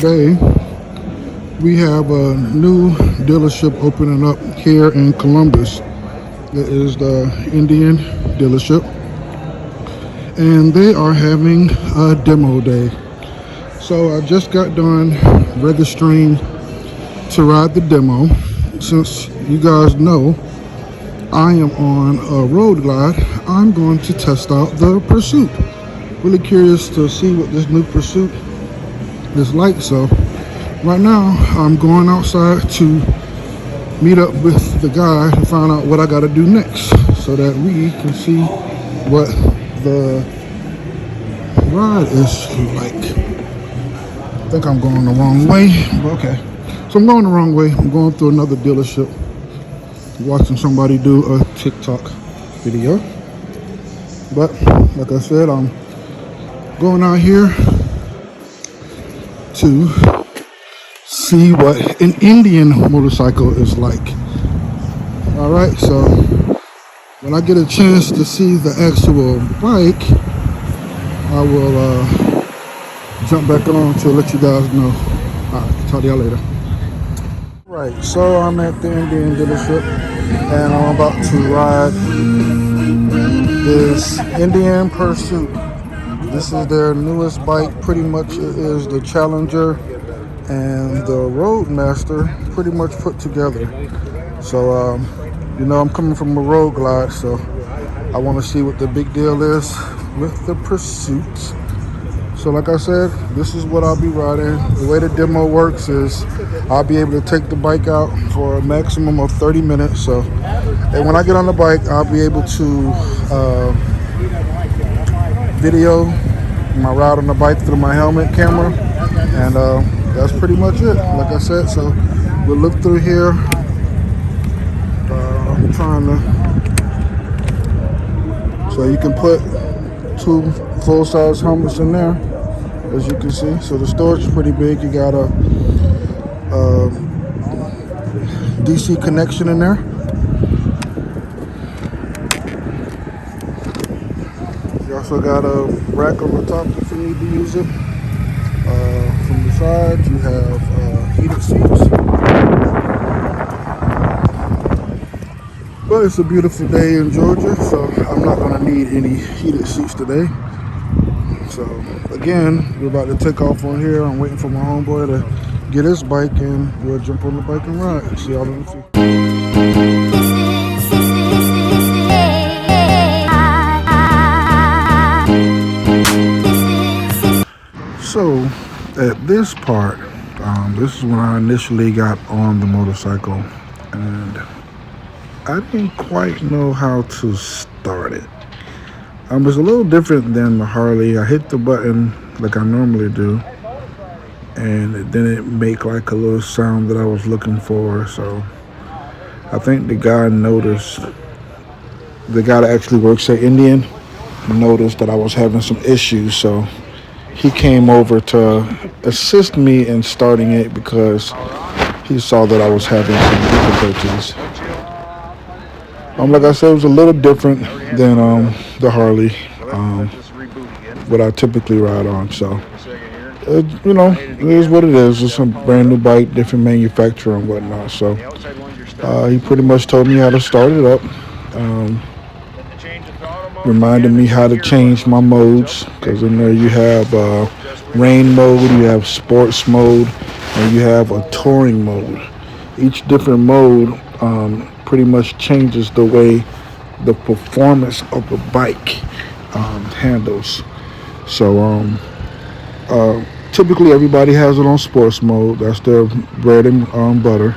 today we have a new dealership opening up here in Columbus. It is the Indian dealership, and they are having a demo day. So I just got done registering to ride the demo. Since you guys know I am on a road glide, I'm going to test out the Pursuit. Really curious to see what this new Pursuit is like. So right now I'm going outside to meet up with the guy to find out what I got to do next, so that we can see what the ride is like. I think I'm going the wrong way, but okay. So I'm going the wrong way. I'm going through another dealership, watching somebody do a TikTok video. But like I said, I'm going out here to see what an Indian motorcycle is like. All right, so when I get a chance to see the actual bike, I will jump back on to let you guys know. All right, talk to y'all later. Right, so I'm at the Indian dealership and I'm about to ride this Indian Pursuit. This is their newest bike. Pretty much it is the Challenger and the Roadmaster pretty much put together. So you know, I'm coming from a road glide, so I want to see what the big deal is with the Pursuit. So like I said, this is what I'll be riding. The way the demo works is I'll be able to take the bike out for a maximum of 30 minutes. So, and when I get on the bike, I'll be able to video my ride on the bike through my helmet camera. And that's pretty much it. Like I said, so we'll look through here. I'm trying to, so you can put 2 full-size helmets in there, as you can see. So the storage is pretty big. You got a DC connection in there. You also got a rack on the top if you need to use it. From the side, you have heated seats. But it's a beautiful day in Georgia, so I'm not going to need any heated seats today. So again, we're about to take off on here. I'm waiting for my homeboy to get his bike, and we'll jump on the bike and ride. See y'all in the future. So at this part, this is when I initially got on the motorcycle, and I didn't quite know how to start it. It's a little different than the Harley. I hit the button like I normally do, and it didn't make like a little sound that I was looking for. So I think the guy noticed, the guy that actually works at Indian, noticed that I was having some issues. So he came over to assist me in starting it because he saw that I was having some difficulties. Like I said, it was a little different than the Harley, what I typically ride on. So, you know, it is what it is. It's a brand new bike, different manufacturer and whatnot. So, he pretty much told me how to start it up. Reminded me how to change my modes, because in there you have rain mode, you have sports mode, and you have a touring mode. Each different mode pretty much changes the way the performance of the bike handles. So typically everybody has it on sports mode. That's their bread and butter.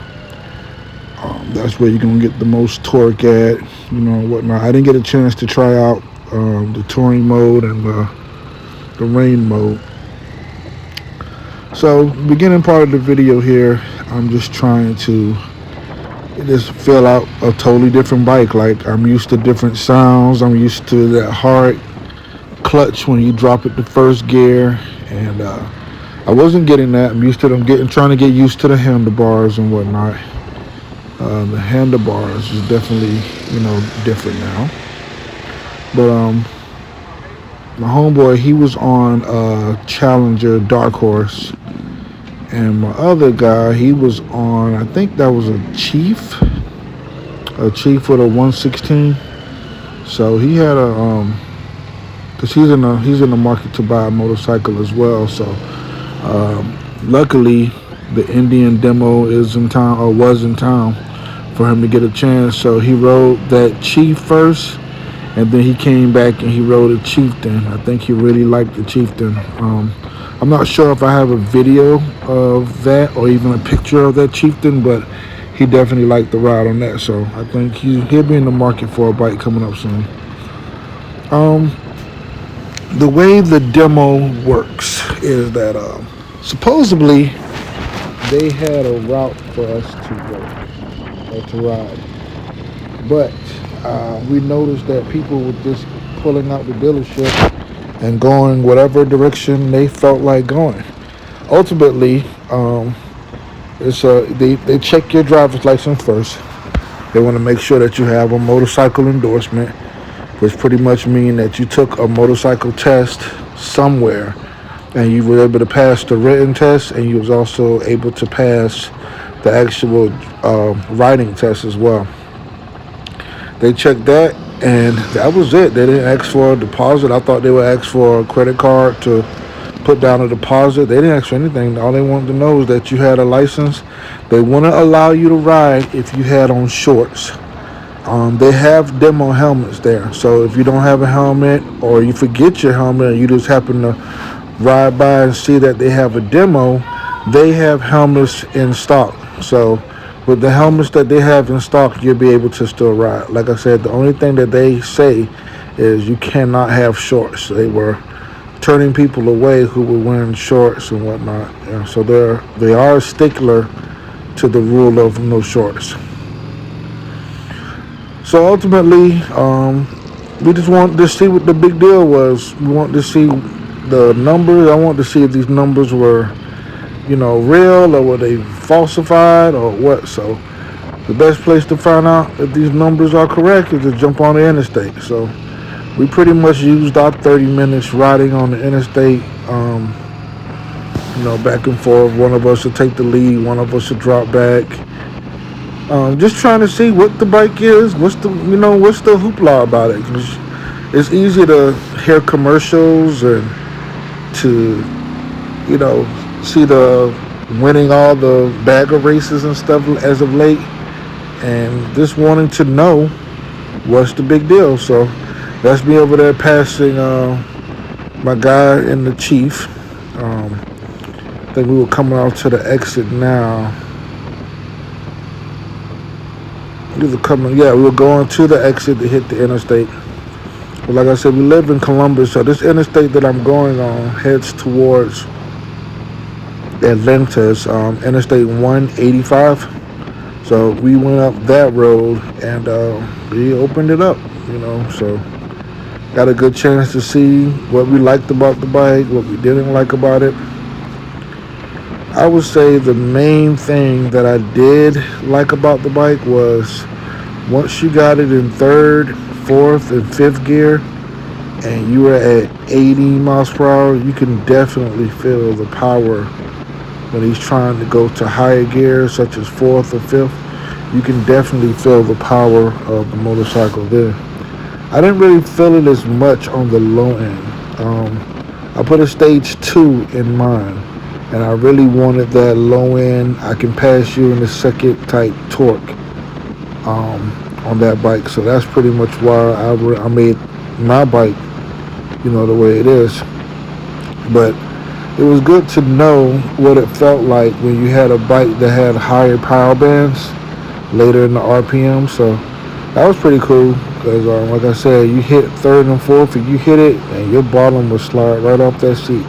That's where you're gonna get the most torque at, you know, whatnot. I didn't get a chance to try out the touring mode and the rain mode. So beginning part of the video here, I'm just trying to just feel out a totally different bike. Like, I'm used to different sounds. I'm used to that hard clutch when you drop it to first gear, and I wasn't getting that. I'm used to them trying to get used to the handlebars and whatnot. The handlebars is definitely, you know, different now. But my homeboy, he was on a Challenger Dark Horse, And my other guy, he was on, I think that was a Chief with a 116. So he had cause he's in the market to buy a motorcycle as well. So luckily, the Indian demo is in town or was in town for him to get a chance. So he rode that Chief first, and then he came back and he rode a Chieftain. I think he really liked the Chieftain. I'm not sure if I have a video of that or even a picture of that Chieftain, but he definitely liked the ride on that. So I think he'll be in the market for a bike coming up soon. The way the demo works is that supposedly they had a route for us to go or to ride, but we noticed that people were just pulling out the dealership and going whatever direction they felt like going. Ultimately, they check your driver's license first. They want to make sure that you have a motorcycle endorsement, which pretty much means that you took a motorcycle test somewhere and you were able to pass the written test, and you was also able to pass the actual riding test as well. They checked that, and that was it. They didn't ask for a deposit. I thought they would ask for a credit card to put down a deposit. They didn't ask for anything. All they wanted to know is that you had a license. They wouldn't allow you to ride if you had on shorts. They have demo helmets there. So if you don't have a helmet or you forget your helmet and you just happen to ride by and see that they have a demo, they have helmets in stock. So with the helmets that they have in stock, you'll be able to still ride. Like I said, the only thing that they say is you cannot have shorts. They were turning people away who were wearing shorts and whatnot. Yeah, so they are a stickler to the rule of no shorts. So ultimately, we just wanted to see what the big deal was. We wanted to see the numbers. I wanted to see if these numbers were, real, or were they falsified or what. So the best place to find out if these numbers are correct is to jump on the interstate. So we pretty much used our 30 minutes riding on the interstate, back and forth. One of us would take the lead, one of us would drop back. Just trying to see what the bike is, what's the hoopla about it. 'Cause it's easy to hear commercials and to, see the winning all the bagger races and stuff as of late, and just wanting to know what's the big deal. So that's me over there passing my guy and the Chief. I think we were coming out to the exit now. We were going to the exit to hit the interstate. But like I said, we live in Columbus, so this interstate that I'm going on heads towards Atlanta. It's Interstate 185. So we went up that road and we opened it up, so got a good chance to see what we liked about the bike, what we didn't like about it. I would say the main thing that I did like about the bike was once you got it in third, fourth, and fifth gear and you were at 80 miles per hour, you can definitely feel the power when he's trying to go to higher gears such as fourth or fifth. You can definitely feel the power of the motorcycle there. I didn't really feel it as much on the low end. I put a stage 2 in mine, and I really wanted that low end, I can pass you in a second type torque on that bike. So that's pretty much why I made my bike, the way it is. But it was good to know what it felt like when you had a bike that had higher power bands later in the RPM. So that was pretty cool because, like I said, you hit third and fourth, and you hit it, and your bottom would slide right off that seat.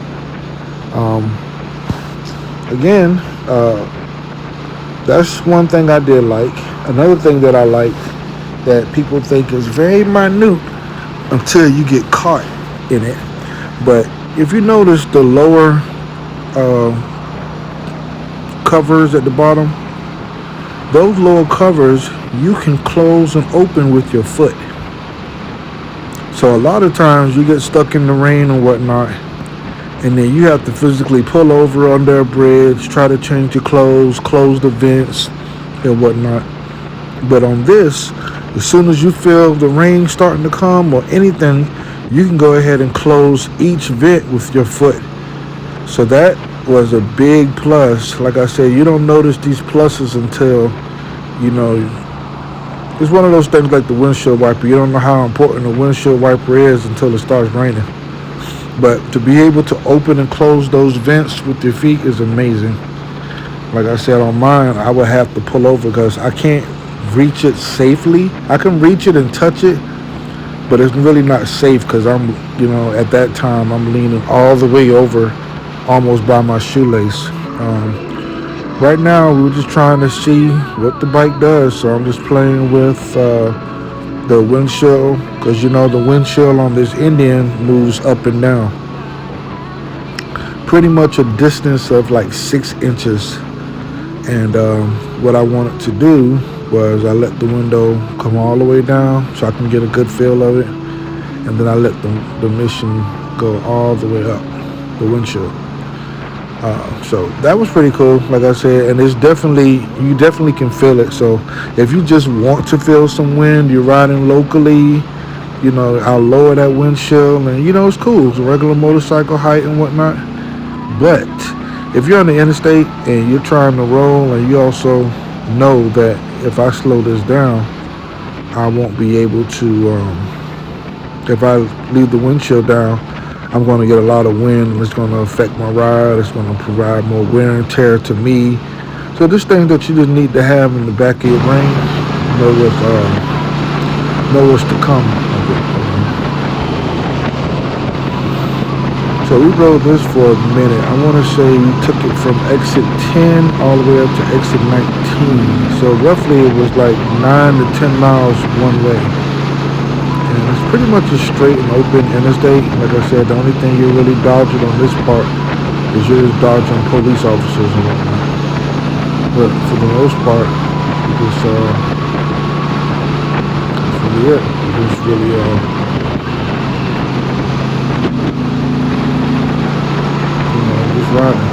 Again, that's one thing I did like. Another thing that I liked that people think is very minute until you get caught in it. But if you notice the lower covers at the bottom, those lower covers you can close and open with your foot. So a lot of times you get stuck in the rain or whatnot, and then you have to physically pull over under a bridge, try to change your clothes, close the vents and whatnot. But on this, as soon as you feel the rain starting to come or anything, you can go ahead and close each vent with your foot. So that was a big plus. Like I said, you don't notice these pluses until, you know, it's one of those things like the windshield wiper. You don't know how important a windshield wiper is until it starts raining. But to be able to open and close those vents with your feet is amazing. Like I said, on mine, I would have to pull over because I can't reach it safely. I can reach it and touch it, but it's really not safe because I'm, at that time, I'm leaning all the way over almost by my shoelace. Right now, we're just trying to see what the bike does. So I'm just playing with the windshield because, the windshield on this Indian moves up and down. Pretty much a distance of like 6 inches. And what I wanted to do was I let the window come all the way down so I can get a good feel of it. And then I let the mission go all the way up, the windshield. So that was pretty cool, like I said, and you definitely can feel it. So if you just want to feel some wind, you're riding locally, I'll lower that windshield and, it's cool. It's a regular motorcycle height and whatnot. But if you're on the interstate and you're trying to roll and you also know that if I slow this down, I won't be able to, if I leave the windshield down, I'm going to get a lot of wind and it's going to affect my ride. It's going to provide more wear and tear to me. So this thing that you just need to have in the back of your brain, know what's to come. So we rode this for a minute. I want to say we took it from exit 10 all the way up to exit 19. So roughly it was like 9 to 10 miles one way. And it's pretty much a straight and open interstate. Like I said, the only thing you're really dodging on this part is you're just dodging police officers and whatnot. But for the most part, that's really it. It's really just riding.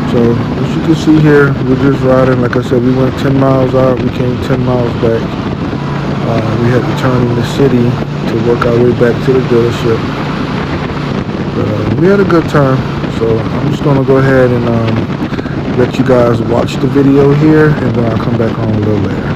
So as you can see here, we're just riding. Like I said, we went 10 miles out, we came 10 miles back. We had to turn in the city to work our way back to the dealership. But we had a good time. So I'm just gonna go ahead and let you guys watch the video here, and then I'll come back on a little later.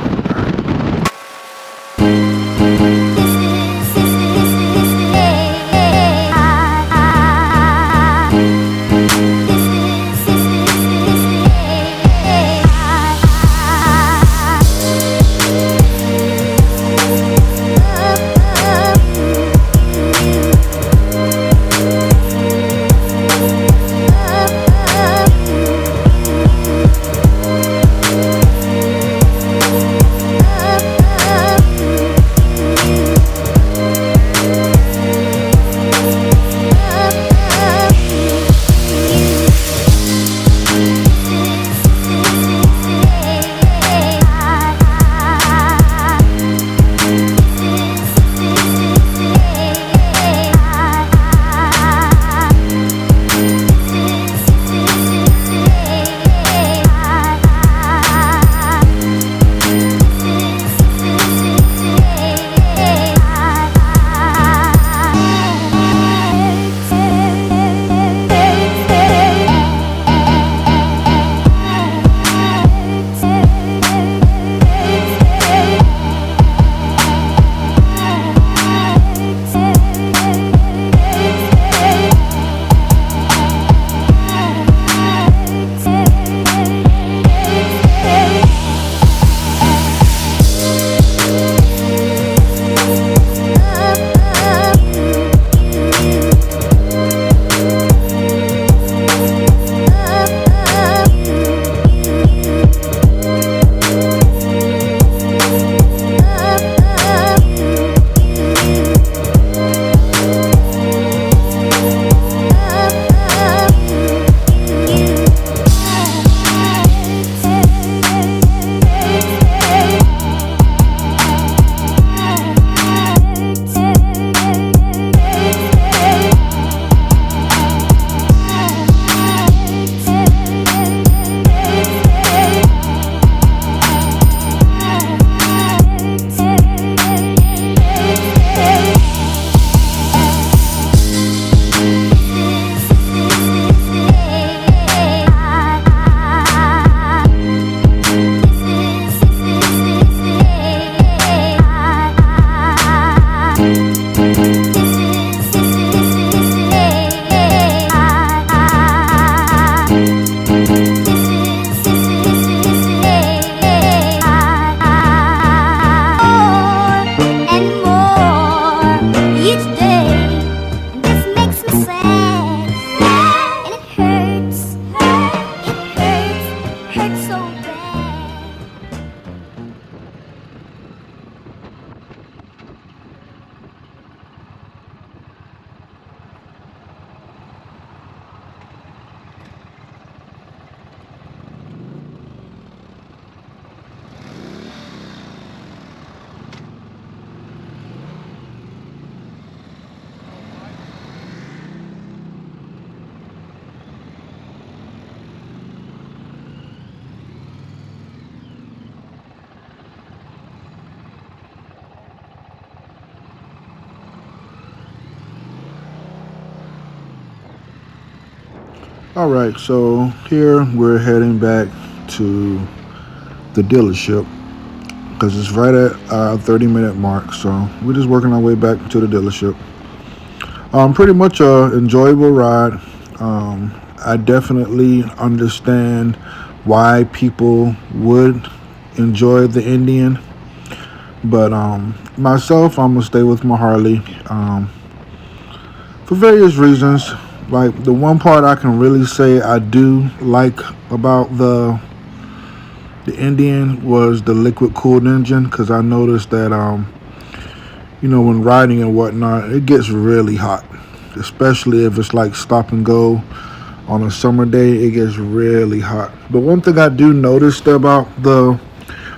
All right, so here we're heading back to the dealership because it's right at our 30-minute mark. So we're just working our way back to the dealership. Pretty much a enjoyable ride. I definitely understand why people would enjoy the Indian, but myself, I'm gonna stay with my Harley for various reasons. Like the one part I can really say I do like about the Indian was the liquid cooled engine because I noticed that when riding and whatnot, it gets really hot, especially if it's like stop and go on a summer day. It gets really hot. But one thing I do notice about the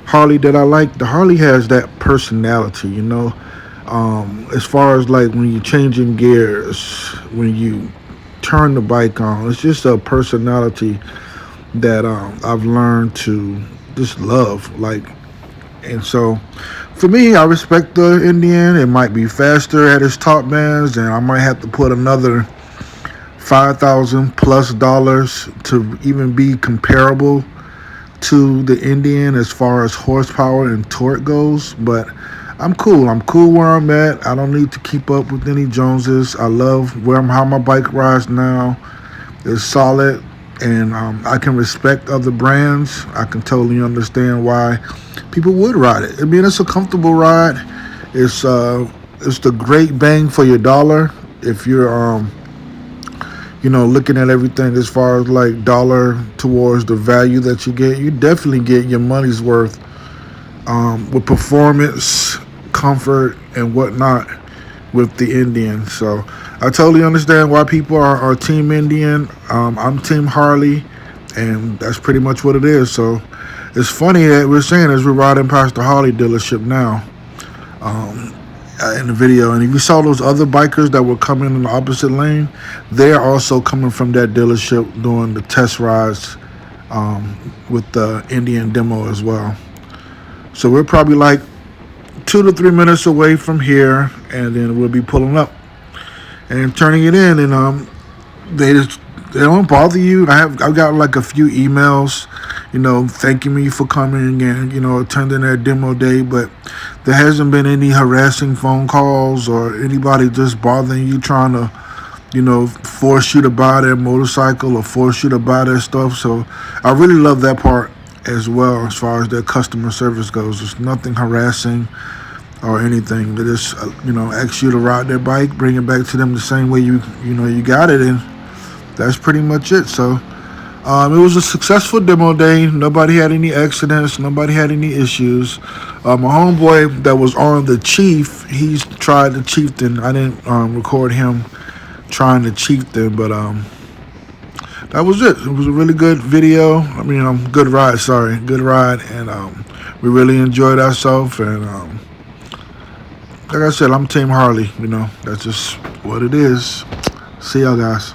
Harley that I like, the Harley has that personality, as far as like when you're changing gears, when you turn the bike on, it's just a personality that I've learned to just love. Like, and so for me, I respect the Indian. It might be faster at its top bands, and I might have to put another $5,000+ to even be comparable to the Indian as far as horsepower and torque goes. But I'm cool. I'm cool where I'm at. I don't need to keep up with any Joneses. I love how my bike rides now. It's solid, and I can respect other brands. I can totally understand why people would ride it. I mean, it's a comfortable ride. It's the great bang for your dollar if you're looking at everything as far as like dollar towards the value that you get. You definitely get your money's worth with performance, comfort, and whatnot with the Indian. So I totally understand why people are Team Indian. I'm Team Harley, and that's pretty much what it is. So it's funny that we're saying as we're riding past the Harley dealership now in the video, and if you saw those other bikers that were coming in the opposite lane, they're also coming from that dealership doing the test rides with the Indian demo as well. So we're probably like 2 to 3 minutes away from here, and then we'll be pulling up and turning it in. And they don't bother you. I've got like a few emails, thanking me for coming and attending their demo day, but there hasn't been any harassing phone calls or anybody just bothering you trying to force you to buy their motorcycle or force you to buy their stuff. So I really love that part as well as far as their customer service goes. There's nothing harassing or anything. They just ask you to ride their bike, bring it back to them the same way you got it, and that's pretty much it. So it was a successful demo day. Nobody had any accidents. Nobody had any issues. My homeboy that was on the Chief, he's tried the Chieftain. I didn't record him trying the Chieftain, but that was it. It was a really good video. I mean, good ride. Sorry, good ride, and we really enjoyed ourselves. And like I said, I'm Team Harley. That's just what it is. See y'all guys.